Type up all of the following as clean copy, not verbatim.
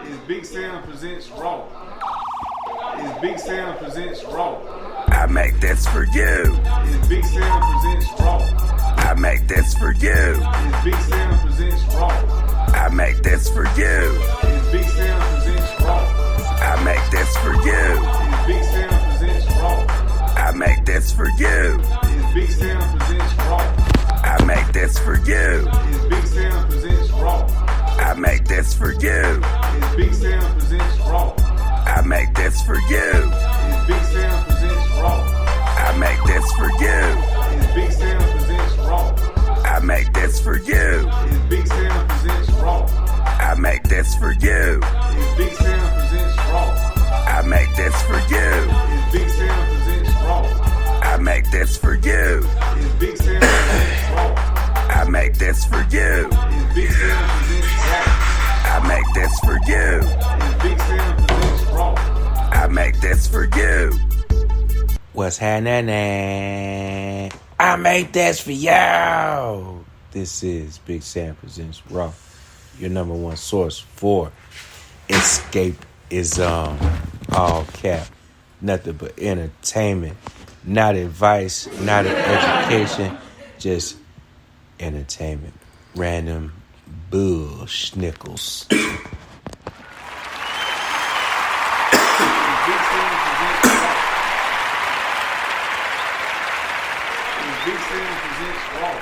Is Big Sam presents Raw. Is Big Sam presents Raw. I make this for you. Is Big Sam presents Raw. I make this for you. Is Big Sam presents Raw. I make this for you. Is Big Sam presents Raw. I make this for you. Is Big Sam presents Raw. I make this for you. Is Big Sam presents Raw. I make this for you. Is Big Sam presents Raw. I make this for you. Is Big Sam presents Raw. I make this for you. Is Big Sam presents Raw. I make this for you. Is Big Sam presents Raw. I make this for you. Is Big Sam presents Raw. I make this for you. Is Big Sam presents Raw. I make this for you. Is Big Sam presents Raw. I make this for you. Is Big Sam presents Raw. I make this for you. Is Big Sam presents Raw. I make this for you. Is Big Sam presents Raw. I make this for you. What's happening? I make this for you. This is Big Sam Presents Raw, your number one source for escapism. All cap, nothing but entertainment, not advice, not education, just entertainment. Random bull schnickles. Big Sam presents Raw.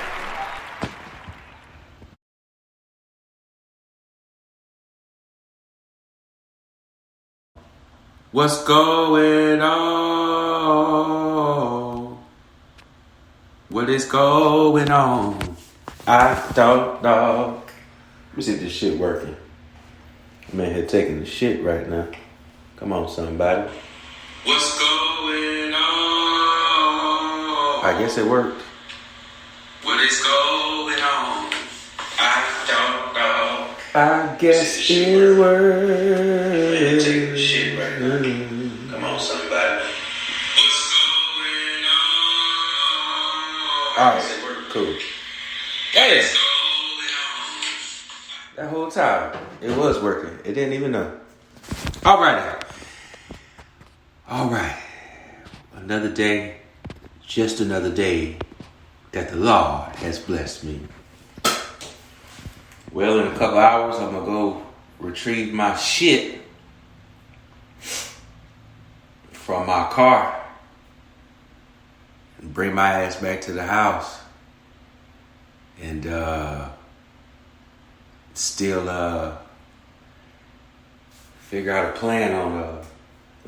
What's going on? What is going on? I don't know. Let me see if this shit working. I'm in here taking the shit right now. Come on, somebody. What's going on? I guess it worked. What is going on? I don't know. I guess it worked. I'm taking the shit right now. Come on, somebody. What's going on? Alright, cool. Damn. That whole time, it was working. It didn't even know. All right. Another day, just another day that the Lord has blessed me. Well, in a couple hours, I'm going to go retrieve my shit from my car and bring my ass back to the house. And still figure out a plan on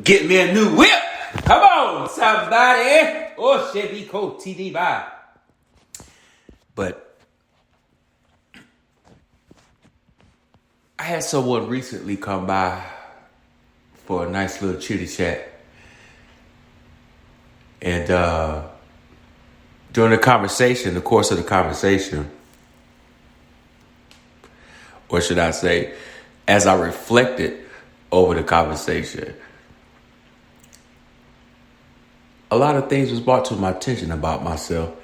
getting me a new whip. Come on, somebody. Oh, Chevy Coat TD by. But I had someone recently come by for a nice little chitty chat. And during the course of the conversation, or should I say, as I reflected over the conversation, a lot of things was brought to my attention about myself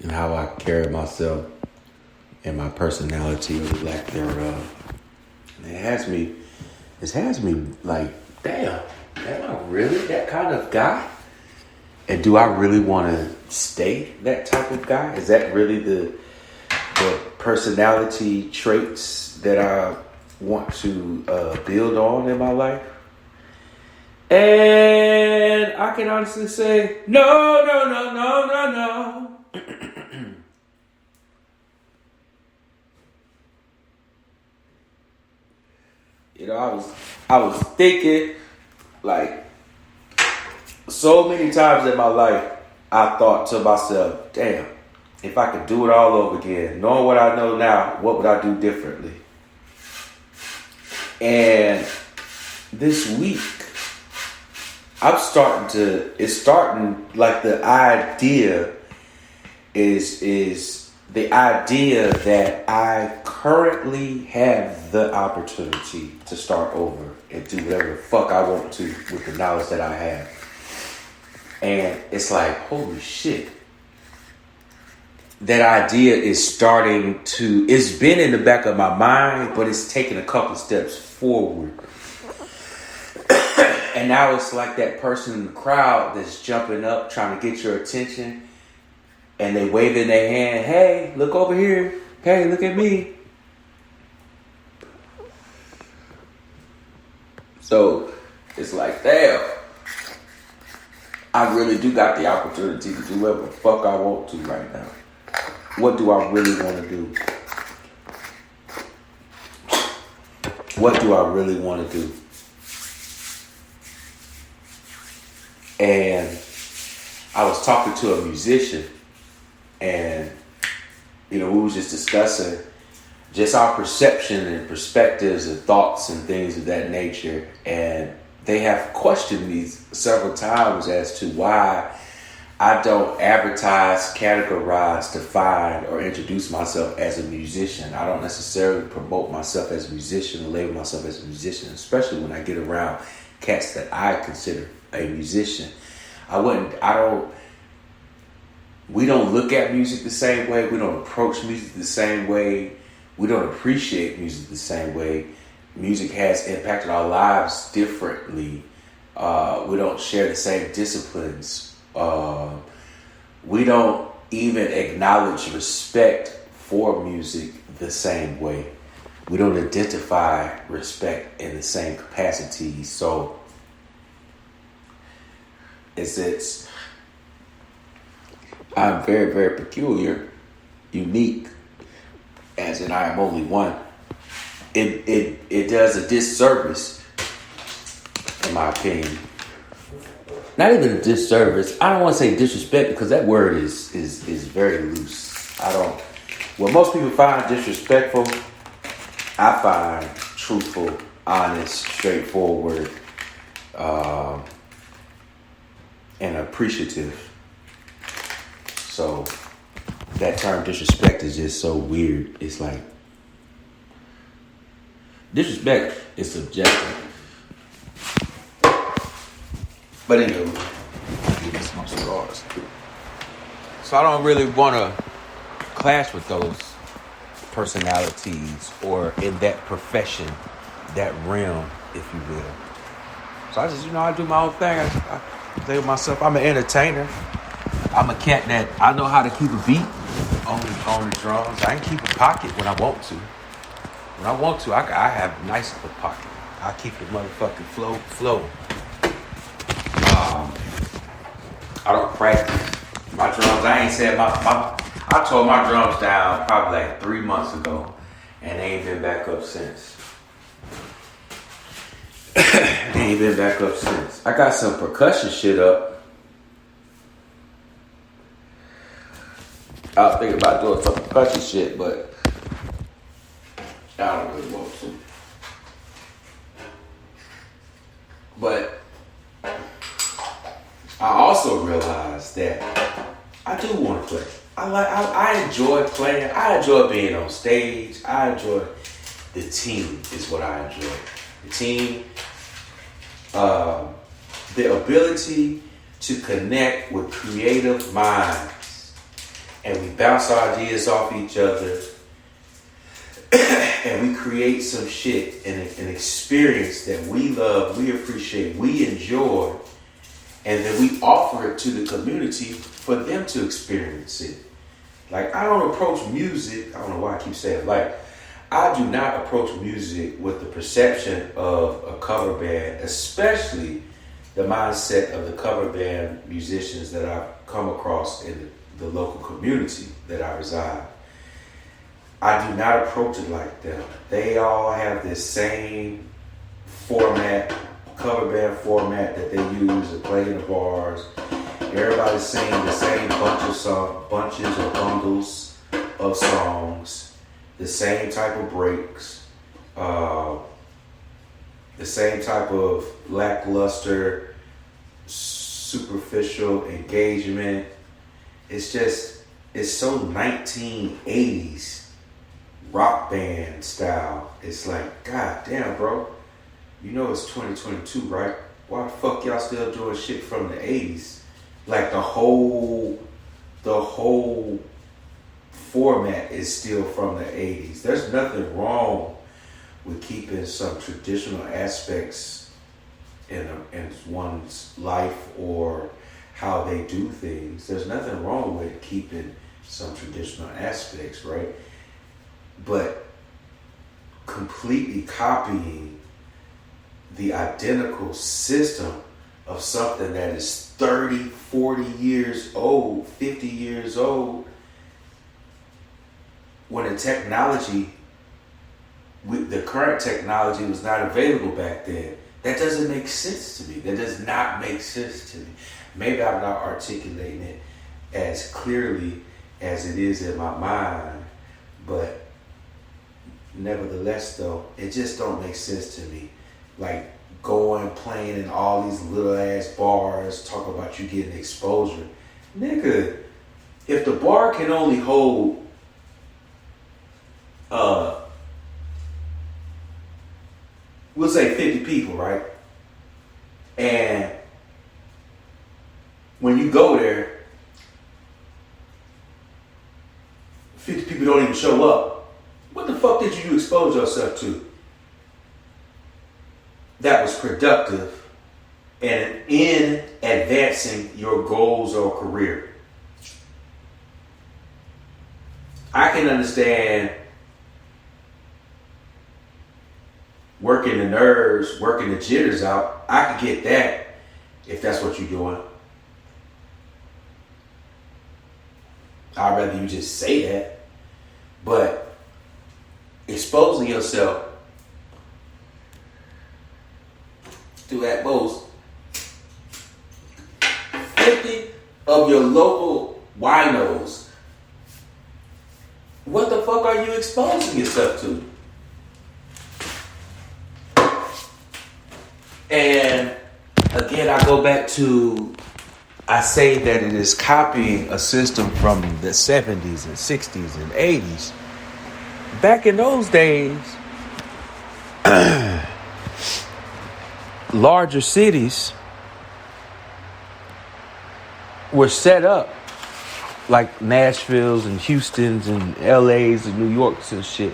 and how I carry myself and my personality or the lack thereof. And it has me like, damn, am I really that kind of guy? And do I really want to stay that type of guy? Is that really the personality traits that I want to build on in my life? And I can honestly say, no. You know, I was thinking, like, so many times in my life, I thought to myself, damn, if I could do it all over again, knowing what I know now, what would I do differently? And this week, it's starting like the idea is the idea that I currently have the opportunity to start over and do whatever the fuck I want to with the knowledge that I have. And it's like, holy shit. That idea is it's been in the back of my mind, but it's taken a couple steps forward. And now it's like that person in the crowd that's jumping up, trying to get your attention. And they waving their hand, hey, look over here. Hey, look at me. So it's like, damn, I really do got the opportunity to do whatever the fuck I want to right now. What do I really want to do? What do I really want to do? And I was talking to a musician, and we was just discussing just our perception and perspectives and thoughts and things of that nature. And they have questioned me several times as to why I don't advertise, categorize, define, or introduce myself as a musician. I don't necessarily promote myself as a musician or label myself as a musician, especially when I get around cats that I consider a musician. We don't look at music the same way. We don't approach music the same way. We don't appreciate music the same way. Music has impacted our lives differently. We don't share the same disciplines. We don't even acknowledge respect for music the same way. We don't identify respect in the same capacity. So I'm very, very peculiar, unique, as in I am only one. It does a disservice, in my opinion. Not even a disservice. I don't want to say disrespect, because that word is very loose. What most people find disrespectful, I find truthful, honest, straightforward, and appreciative. So that term disrespect is just so weird. It's like, disrespect is subjective. But anyway, give me some cigars. So I don't really want to clash with those personalities or in that profession, that realm, if you will. So I just, I do my own thing. I play with myself. I'm an entertainer. I'm a cat that I know how to keep a beat on the drums. I can keep a pocket when I want to. When I want to, I have nice of a pocket. I keep the motherfucking flow. I don't practice my drums. I ain't said I tore my drums down probably like 3 months ago, and they ain't been back up since. I got some percussion shit up. I was thinking about doing some percussion shit, but I don't really want to. But I also realized that I do want to play. I enjoy playing. I enjoy being on stage. I enjoy the team is what I enjoy. The team, the ability to connect with creative minds. And we bounce our ideas off each other. And we create some shit and an experience that we love, we appreciate, we enjoy. And then we offer it to the community for them to experience it. Like, I don't approach music. I don't know why I keep saying it. Like, I do not approach music with the perception of a cover band, especially the mindset of the cover band musicians that I've come across in the local community that I reside. I do not approach it like that. They all have this same format, cover band format that they use to play in the bars. Everybody's singing the same bunches or bundles of songs, the same type of breaks, the same type of lackluster, superficial engagement. It's so 1980s rock band style. It's like, God damn, bro. You know it's 2022, right? Why the fuck y'all still doing shit from the 80s? Like the whole format is still from the 80s. There's nothing wrong with keeping some traditional aspects in one's life or how they do things. There's nothing wrong with keeping some traditional aspects, right? But completely copying the identical system of something that is 30, 40 years old, 50 years old, when the technology, the current technology was not available back then. That doesn't make sense to me. That does not make sense to me. Maybe I'm not articulating it as clearly as it is in my mind, but nevertheless though, it just don't make sense to me. Like going, playing in all these little ass bars, talking about you getting exposure. Nigga, if the bar can only hold we'll say 50 people, right? And when you go there, 50 people don't even show up. What the fuck did you expose yourself to that was productive and in advancing your goals or career? I can understand working the nerves, working the jitters out. I could get that if that's what you're doing. I'd rather you just say that. But exposing yourself to at most 50 of your local winos, what the fuck are you exposing yourself to? And again, I go back to, I say that it is copying a system from the 70s and 60s and 80s. Back in those days, larger cities were set up like Nashville's and Houston's and LA's and New York's and shit,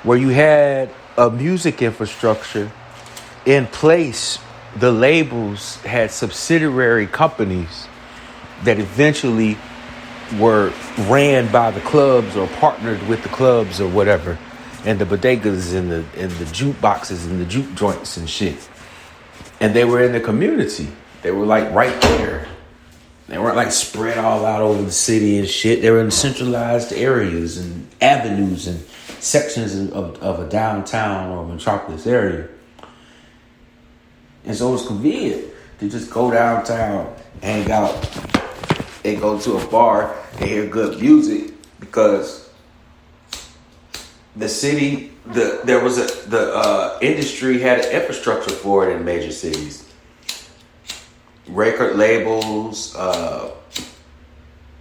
where you had a music infrastructure in place. The labels had subsidiary companies that eventually were ran by the clubs or partnered with the clubs or whatever, and the bodegas and the jukeboxes and the juke joints and shit. And they were in the community. They were like right there. They weren't like spread all out over the city and shit. They were in centralized areas and avenues and sections of a downtown or metropolis area. And so it's convenient to just go downtown, hang out, and go to a bar and hear good music, because the city, the industry had an infrastructure for it in major cities. Record labels,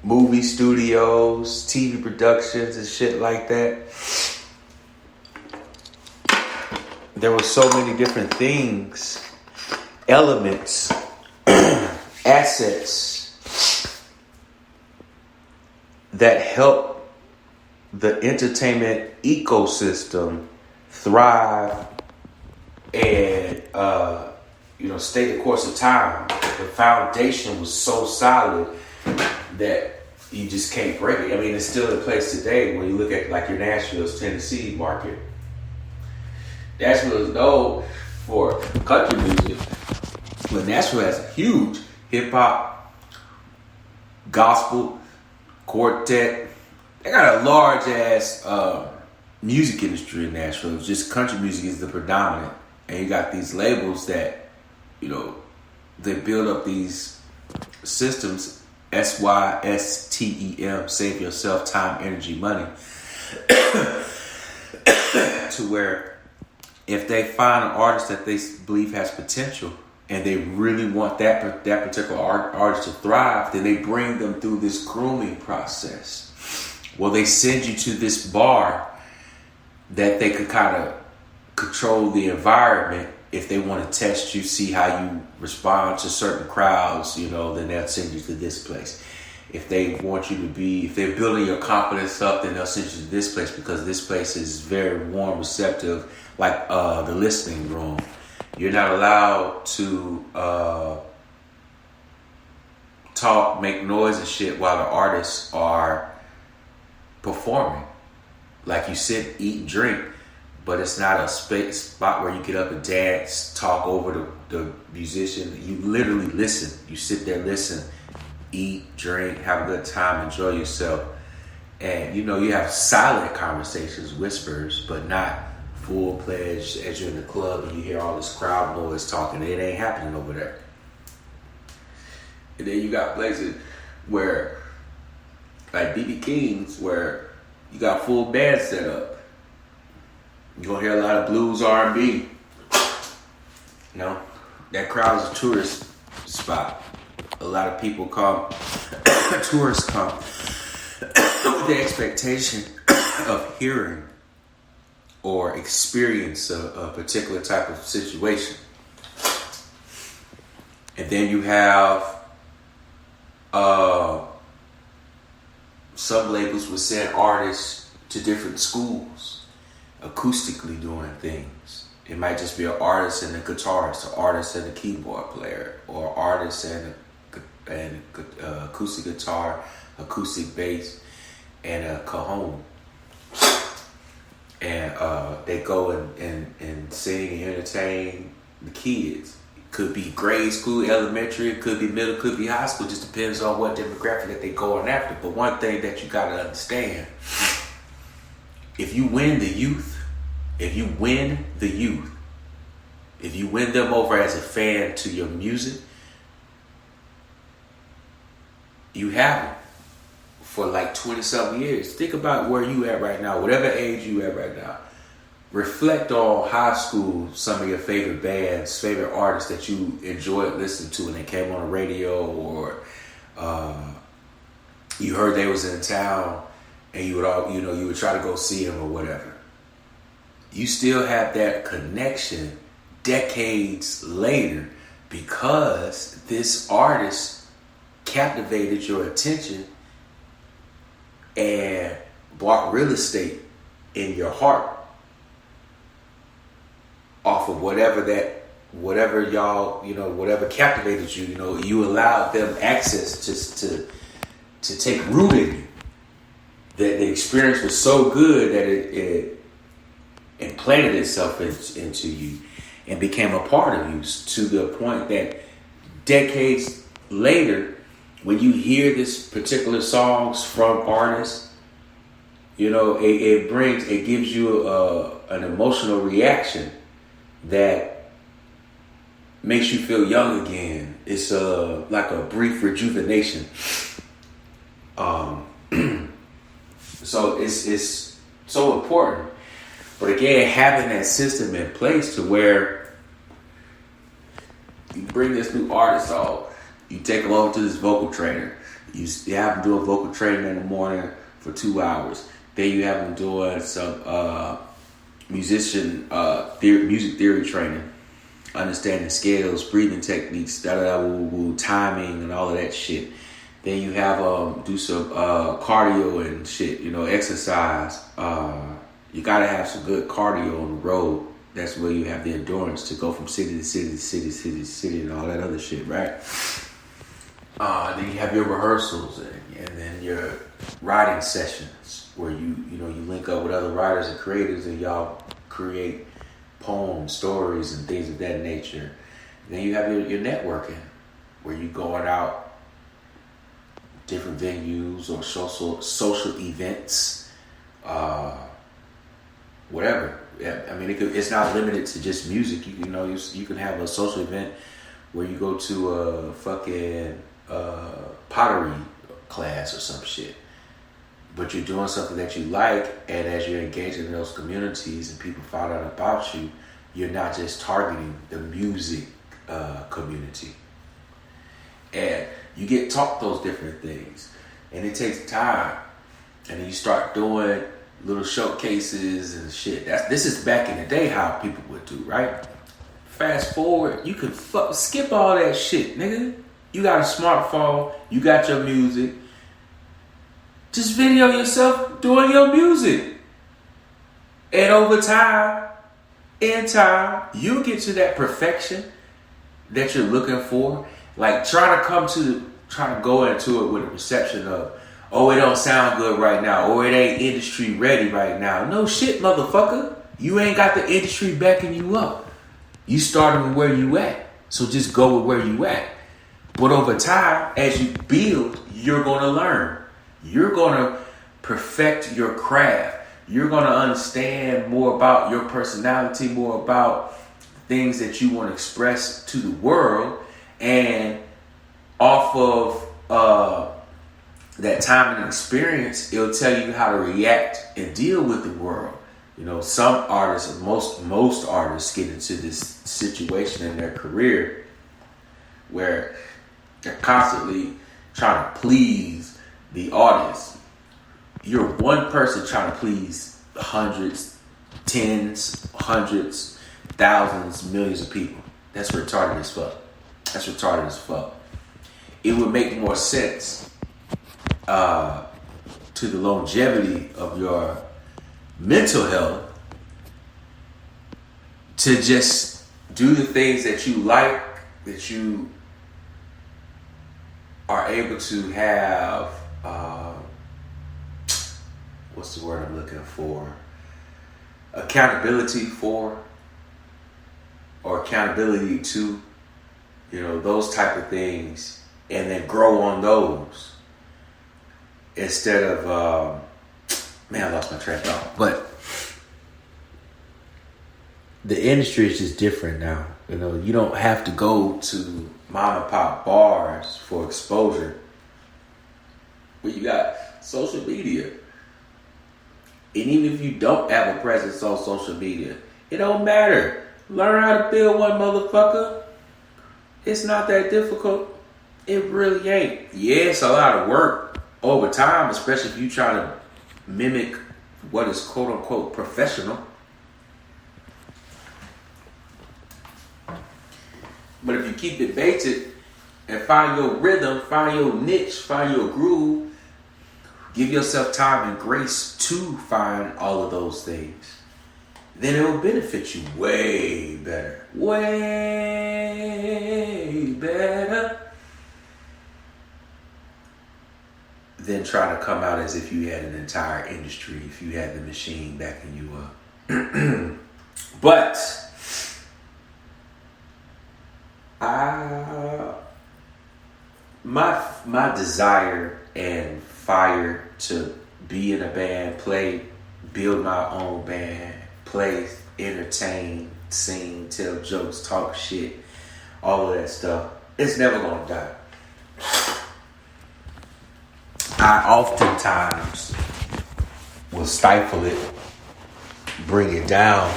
movie studios, TV productions and shit like that. There were so many different things, elements, assets that help the entertainment ecosystem thrive and stay the course of time. The foundation was so solid that you just can't break it. I mean, it's still in place today. When you look at like your Nashville's Tennessee market, Nashville is known for country music, but Nashville has a huge hip hop, gospel, quartet. They got a large ass music industry in Nashville. It's just country music is the predominant, and you got these labels that, they build up these systems, SYSTEM, save yourself time, energy, money, to where if they find an artist that they believe has potential and they really want that particular artist to thrive, then they bring them through this grooming process. Well, they send you to this bar that they could kind of control the environment. If they want to test you, see how you respond to certain crowds, then they'll send you to this place. If they want you to if they're building your confidence up, then they'll send you to this place because this place is very warm, receptive, like the listening room. You're not allowed to talk, make noise and shit while the artists are performing. Like you sit, eat, and drink, but it's not a spot where you get up and dance, talk over the musician. You literally listen. You sit there, listen, eat, drink, have a good time, enjoy yourself. And you have silent conversations, whispers, but not full-fledged as you're in the club and you hear all this crowd noise talking. It ain't happening over there. And then you got places where, like BB King's, where you got full band set up. You're going to hear a lot of blues, R&B. That crowd is a tourist spot. A lot of people come, tourists come, with the expectation of hearing or experience a particular type of situation. And then you have some labels would send artists to different schools, acoustically doing things. It might just be an artist and a guitarist, an artist and a keyboard player, or artist and acoustic guitar, acoustic bass, and a cajon. And they go and sing and entertain the kids. It could be grade school, elementary, it could be middle, it could be high school. It just depends on what demographic that they're going after. But one thing that you got to understand, if you win the youth, if you win them over as a fan to your music, you have them for like 20-something years. Think about where you at right now, whatever age you at right now. Reflect on high school, some of your favorite bands, favorite artists that you enjoyed listening to when they came on the radio, or you heard they was in town and you would try to go see them or whatever. You still have that connection decades later because this artist captivated your attention and bought real estate in your heart off of whatever y'all, whatever captivated you, you allowed them access to take root in you. That the experience was so good that it implanted itself into you and became a part of you, to the point that decades later, when you hear this particular songs from artists, it gives you an emotional reaction that makes you feel young again. It's like a brief rejuvenation. So it's so important. But again, having that system in place to where you bring this new artist on, you take them over to this vocal trainer. You have them do a vocal training in the morning for 2 hours. Then you have them doing some music theory training, understanding scales, breathing techniques, timing, and all of that shit. Then you have them do some cardio and shit, exercise. You gotta have some good cardio on the road. That's where you have the endurance to go from city to city to city, city to city, and all that other shit, right? Then you have your rehearsals and then your writing sessions where you link up with other writers and creators and y'all create poems, stories, and things of that nature. And then you have your networking where you going out different venues or social events, whatever. Yeah, I mean, it's not limited to just music. You can have a social event where you go to a fucking pottery class or some shit, but you're doing something that you like, and as you're engaging in those communities and people find out about you, you're not just targeting the music community. And you get taught those different things, and it takes time, and then you start doing little showcases and shit. This is back in the day how people would do, right? Fast forward, you can skip all that shit, nigga. You got a smartphone, you got your music. Just video yourself doing your music. And over time, in time, you'll get to that perfection that you're looking for. Like trying to go into it with a perception of, oh, it don't sound good right now, or it ain't industry ready right now. No shit, motherfucker. You ain't got the industry backing you up. You starting where you at. So just go with where you at. But over time, as you build, you're going to learn. You're going to perfect your craft. You're going to understand more about your personality, more about things that you want to express to the world. And off of that time and experience, it'll tell you how to react and deal with the world. You know, some artists, most artists get into this situation in their career where they're constantly trying to please the audience. You're one person trying to please hundreds, tens, hundreds, thousands, millions of people. That's retarded as fuck. It would make more sense to the longevity of your mental health to just do the things that you like, that you are able to have, what's the word I'm looking for? Accountability for, or accountability to, you know, those type of things, and then grow on those instead of, man, I lost my track of thought. But the industry is just different now. You know, you don't have to go to mom and pop bars for exposure. But you got social media. And even if you don't have a presence on social media, it don't matter. Learn how to build one, motherfucker. It's not that difficult. It really ain't. Yeah, it's a lot of work over time, especially if you try to mimic what is quote unquote professional. But if you keep it basic and find your rhythm, find your niche, find your groove, give yourself time and grace to find all of those things, then it will benefit you way better. Way better than trying to come out as if you had an entire industry, if you had the machine backing you up. But my desire and fire to be in a band, play, build my own band, play, entertain, sing, tell jokes, talk shit, all of that stuff, it's never gonna die. I oftentimes will stifle it, bring it down,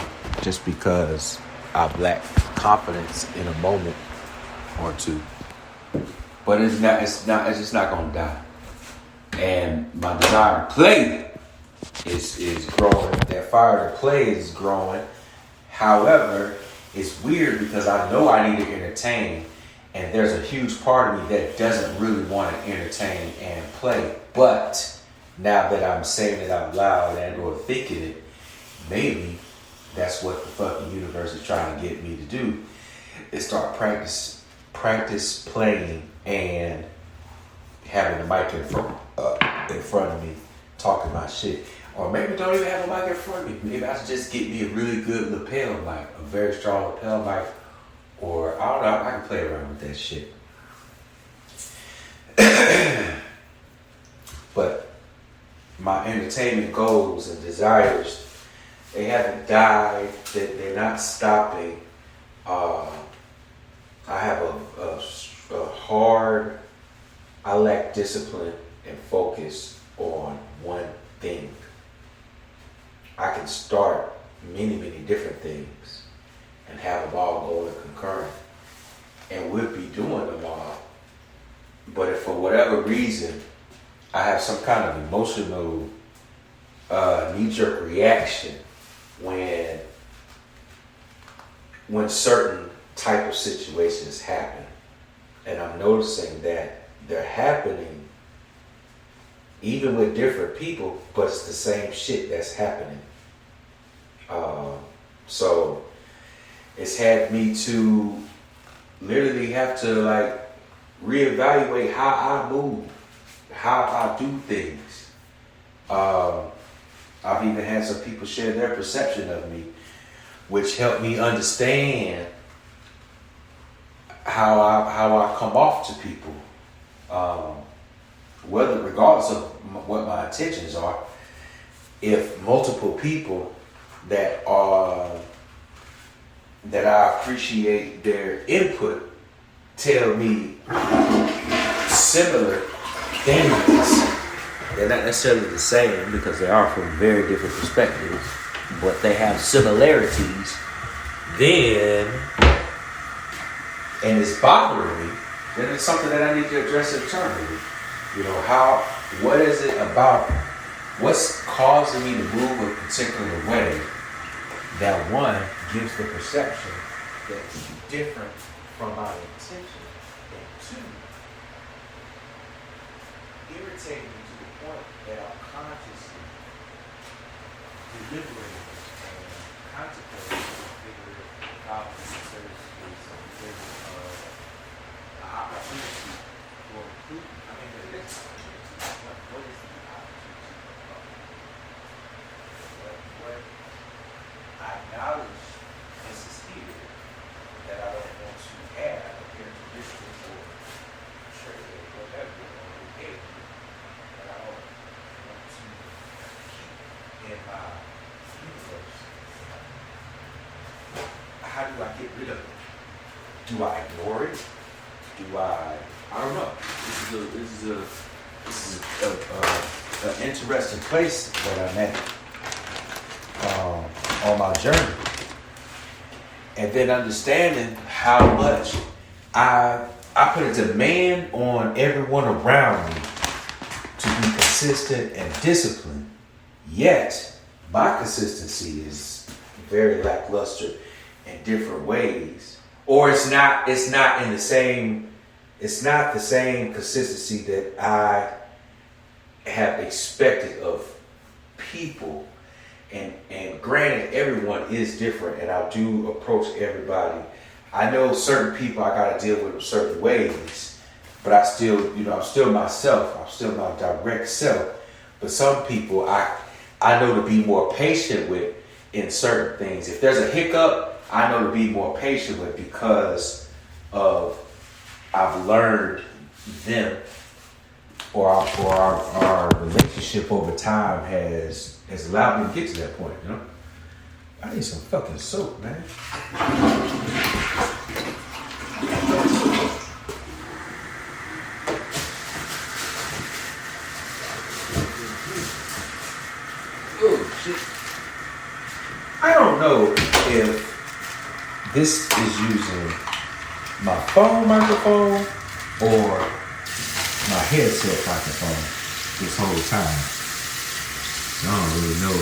just because I lack confidence in a moment or two. But it's just not gonna die. And my desire to play is growing. That fire to play is growing. However, it's weird because I know I need to entertain, and there's a huge part of me that doesn't really want to entertain and play. But now that I'm saying it out loud and or thinking it, maybe that's what the fucking universe is trying to get me to do, is start practice playing and having the mic in front of me, talking my shit. Or maybe don't even have a mic in front of me. Maybe I should just get me a really good lapel mic, a very strong lapel mic. Or, I don't know, I can play around with that shit. But my entertainment goals and desires, they haven't died. They're not stopping. I have a hard, I lack discipline and focus on one thing. I can start many, many different things and have them all going concurrent, and we'll be doing them all. But if for whatever reason I have some kind of emotional knee-jerk reaction when certain type of situations happen, and I'm noticing that they're happening even with different people, but it's the same shit that's happening. So it's had me to literally have to like reevaluate how I move, how I do things. I've even had some people share their perception of me, which helped me understand how I come off to people, whether regardless of what my intentions are. If multiple people that I appreciate their input tell me similar things, they're not necessarily the same because they are from very different perspectives, but they have similarities, then, and it's bothering me, then it's something that I need to address internally. You know, what is it about, what's causing me to move a particular way that one gives the perception that's different from my intention, and two, irritating me to the point that I'm consciously deliberating and contemplating to figure out if there's some level of opportunity for improvement. I mean, there is opportunity. What is the opportunity of? What I acknowledge this is here that I don't want to have a characteristic or trait or whatever or behavior that I don't want to keep in my universe. How do I get rid of it? Do I ignore it? Do I don't know. This is an interesting place that I'm at on my journey. And then understanding how much I put a demand on everyone around me to be consistent and disciplined. Yet my consistency is very lackluster in different ways. Or it's not the same consistency that I have expected of people. And granted, everyone is different, and I do approach everybody. I know certain people I gotta deal with in certain ways, but I'm still myself. I'm still my direct self. But some people I know to be more patient with in certain things. If there's a hiccup, I know to be more patient with because of I've learned them, or our relationship over time has allowed me to get to that point, you know? I need some fucking soap, man. Oh, shit. I don't know if this is using my phone microphone or my headset microphone this whole time. I don't really know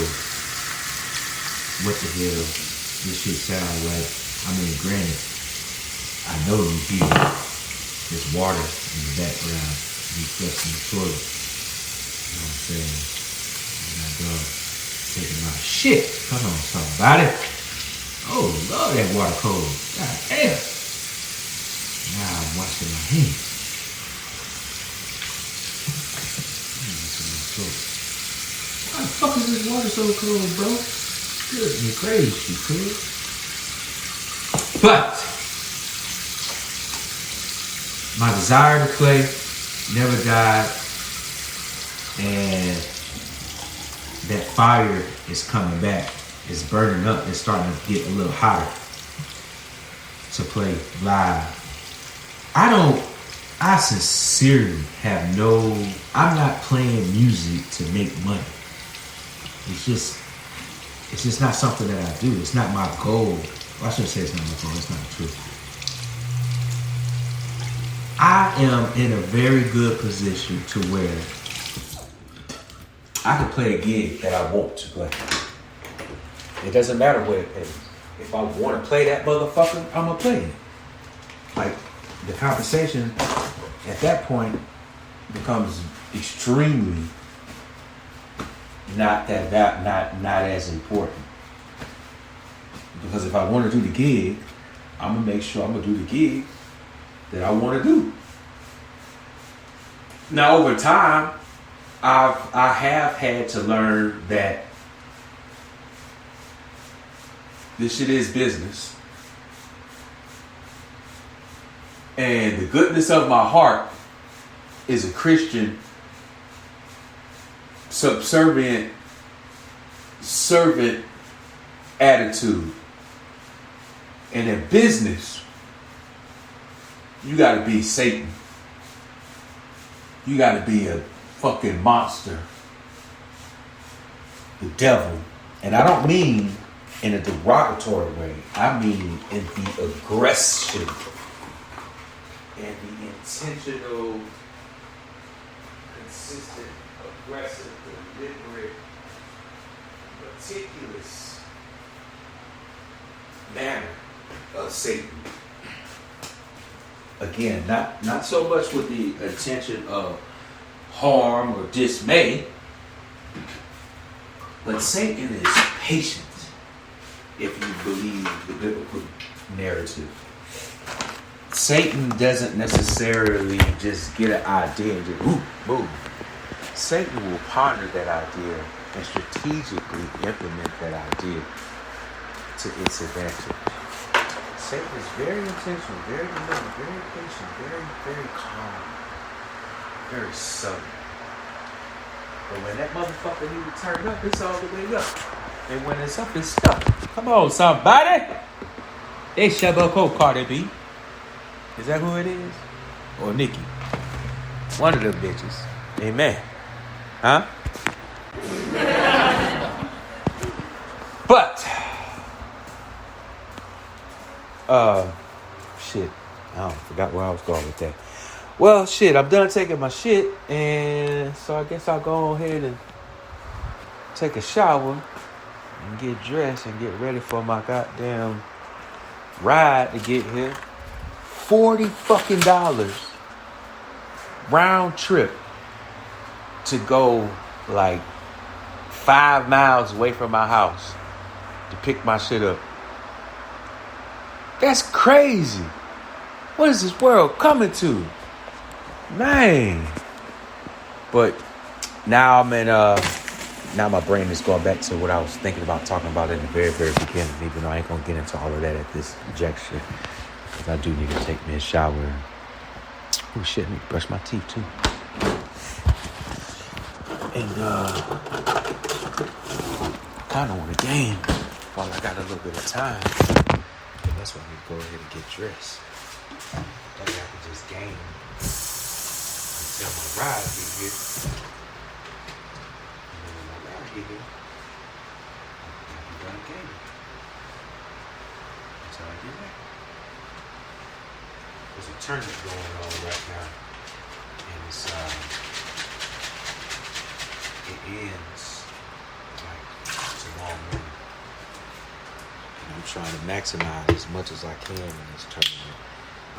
what the hell this shit sounds like. I mean, granted, I know you hear this water in the background, me flushing the toilet. You know what I'm saying? And my dog taking my shit. Come on, somebody. Oh, Lord, that water cold. God damn. Now I'm washing my hands. Why the fuck is this water so cold, bro? Good and crazy, kid. But my desire to play never died, and that fire is coming back. It's burning up. It's starting to get a little hotter to play live. I sincerely have I'm not playing music to make money. It's just not something that I do. It's not my goal. Well, I shouldn't say it's not my goal. That's not the truth. I am in a very good position to where I can play a gig that I want to play. It doesn't matter what it pays. If I want to play that motherfucker, I'm going to play it. Like, the compensation at that point becomes extremely not as important. Because if I want to do the gig, I'm going to make sure I'm going to do the gig that I want to do. Now, over time, I have had to learn that this shit is business. And the goodness of my heart is a Christian, subservient, servant attitude. And in business, you gotta be Satan. You gotta be a fucking monster. The devil. And I don't mean in a derogatory way. I mean in the aggression and the intentional, consistent, aggressive, deliberate, meticulous manner of Satan. Again, not so much with the intention of harm or dismay, but Satan is patient if you believe the biblical narrative. Satan doesn't necessarily just get an idea and just boom. Satan will ponder that idea and strategically implement that idea to its advantage. Satan is very intentional, very deliberate, very patient, very calm, very subtle. But when that motherfucker need to turn up, it's all the way up. And when it's up, it's stuck. Come on, somebody. It's Shabako Cardi B. Is that who it is? Or Nikki? One of them bitches. Amen. Huh? But shit. I forgot where I was going with that. Well, shit, I'm done taking my shit, and so I guess I'll go ahead and take a shower and get dressed and get ready for my goddamn ride to get here. $40 fucking round trip to go like 5 miles away from my house to pick my shit up. That's crazy. What is this world coming to? Man. But now I'm in now my brain is going back to what I was thinking about talking about in the very, very beginning, even though I ain't gonna get into all of that at this juncture. Because I do need to take me a shower. Oh shit, I need to brush my teeth too. And kinda want a game while I got a little bit of time. But that's why I need to go ahead and get dressed. I got to just game until my ride get here. And then when my ride get here, I'll be done gaming. Until I get back. There's a tournament going on right now. And it's it ends like tomorrow morning. And I'm trying to maximize as much as I can in this tournament.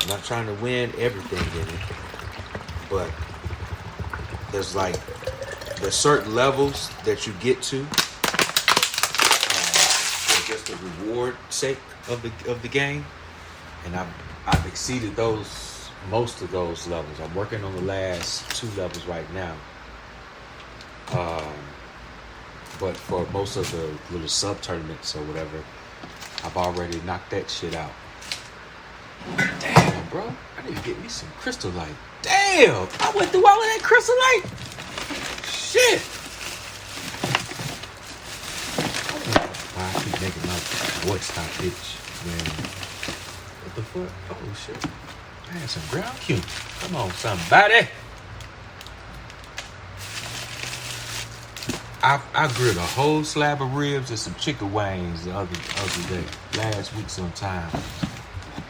I'm not trying to win everything in it, but there's certain levels that you get to for just the reward sake of the game, and I've exceeded most of those levels. I'm working on the last 2 levels right now, but for most of the little sub tournaments or whatever, I've already knocked that shit out. Damn, bro. I need to get me some crystal light. Damn! I went through all of that crystal light. Shit! I keep making my voice stop, bitch. Man. What the fuck? Oh, shit. I had some ground cute. Come on, somebody. I grilled a whole slab of ribs and some chicken wings the other day. Last week sometime.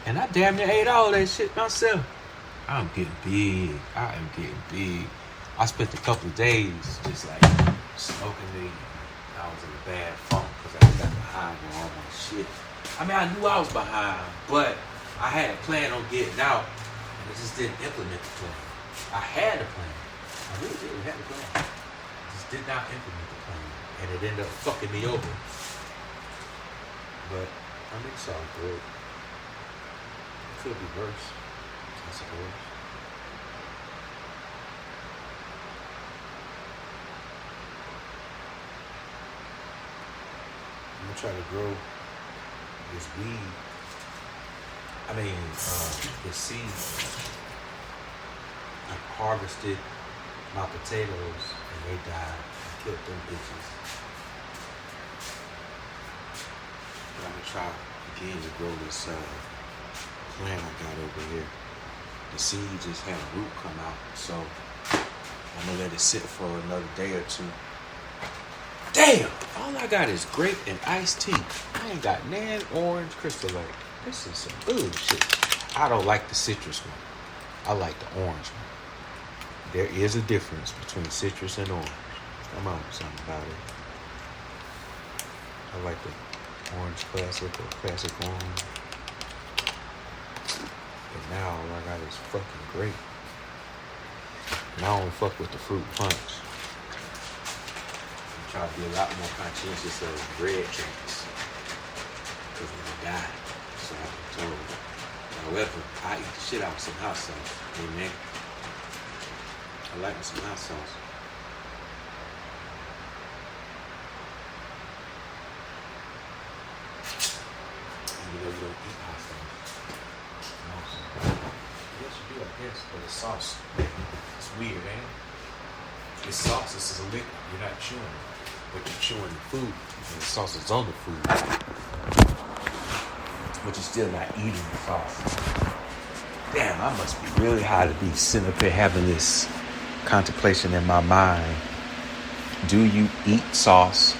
And I damn near ate all that shit myself. I'm getting big. I am getting big. I spent a couple of days just like smoking weed. I was in a bad funk because I got behind on all my shit. I mean, I knew I was behind, but I had a plan on getting out, and I just didn't implement the plan. I had a plan. I really did have a plan. I just did not implement the plan, and it ended up fucking me over. But I mean, it's all good. It could be worse, I suppose. I'm gonna try to grow this weed. The seed. I harvested my potatoes and they died. I killed them bitches. But I'm gonna try again to grow this plant I got over here. The seed just had a root come out, so I'm gonna let it sit for another day or two. Damn! All I got is grape and iced tea. I ain't got nan orange crystal lake. This is some bullshit. I don't like the citrus one. I like the orange one. There is a difference between citrus and orange. Come on, something about it. I like the orange classic or classic orange. But now all I got is fucking grape. And I don't fuck with the fruit punch. I'm trying to be a lot more conscientious of bread drinks. Because when I die, so I've been told. However, I eat the shit out of some hot sauce. Amen. I like me some hot sauce. You know you don't eat hot sauce. No, yes, you do, I guess, but the sauce, it's weird, ain't it? This sauce, this is a liquid. You're not chewing it, but you're chewing the food, and the sauce is on the food. But you're still not eating the sauce. Damn, I must be really high to be sitting up here having this contemplation in my mind. Do you eat sauce?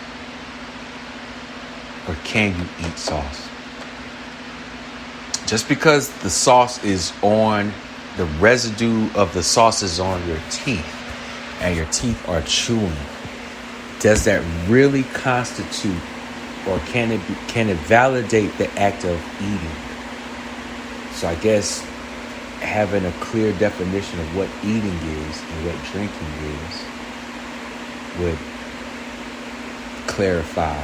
Or can you eat sauce? Just because the sauce is on, the residue of the sauce is on your teeth, and your teeth are chewing, does that really constitute, or can it validate the act of eating? So I guess having a clear definition of what eating is and what drinking is would clarify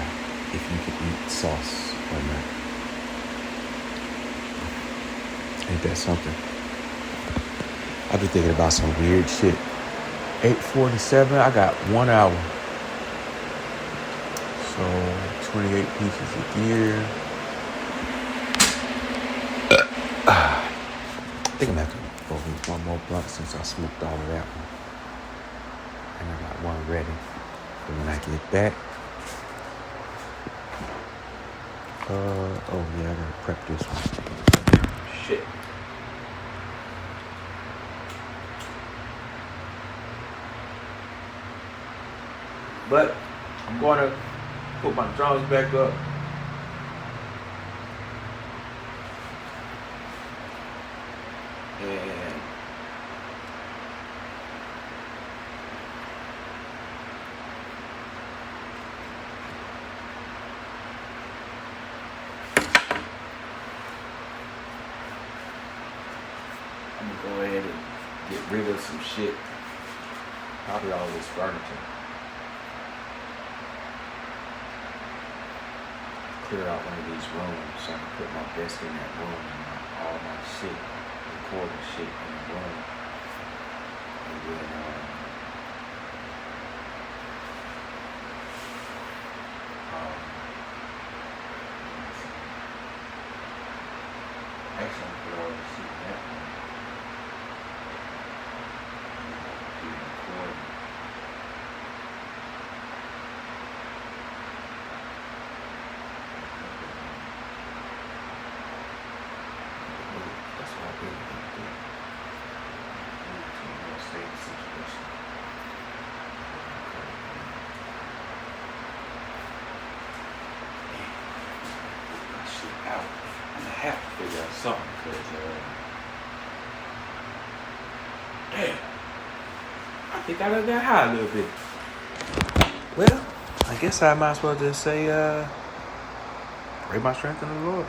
if you can eat sauce or not. Ain't that something? I've been thinking about some weird shit. 8:47, I got 1 hour. So 28 pieces of gear. I think I'm gonna have to roll one more blunt since I smoked all of that one. And I got one ready for when I get back. I gotta prep this one. Shit. But I'm gonna put my drums back up. And I'm gonna go ahead and get rid of some shit. Probably all this furniture. Clear out one of these rooms so I can put my desk in that room and all my shit, recording shit in the room. And then, actually, I'm put all the shit in that room. And recording. That's what I really need to do. Stay in the situation. Put my shit out. I'm gonna have to figure out something because, damn, I think I done got high a little bit. Well, I guess I might as well just say, pray my strength in the Lord.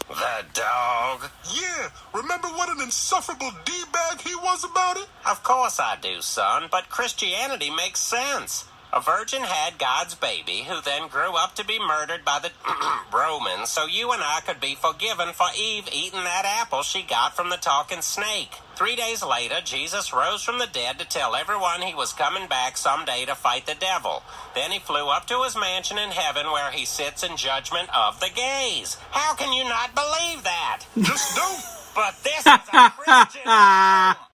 That dog. Yeah, remember what an insufferable D-bag he was about it? Of course I do, son, but Christianity makes sense. A virgin had God's baby, who then grew up to be murdered by the Romans, so you and I could be forgiven for Eve eating that apple she got from the talking snake. 3 days later, Jesus rose from the dead to tell everyone he was coming back someday to fight the devil. Then he flew up to his mansion in heaven where he sits in judgment of the gays. How can you not believe that? Just don't. But this is a Christian home.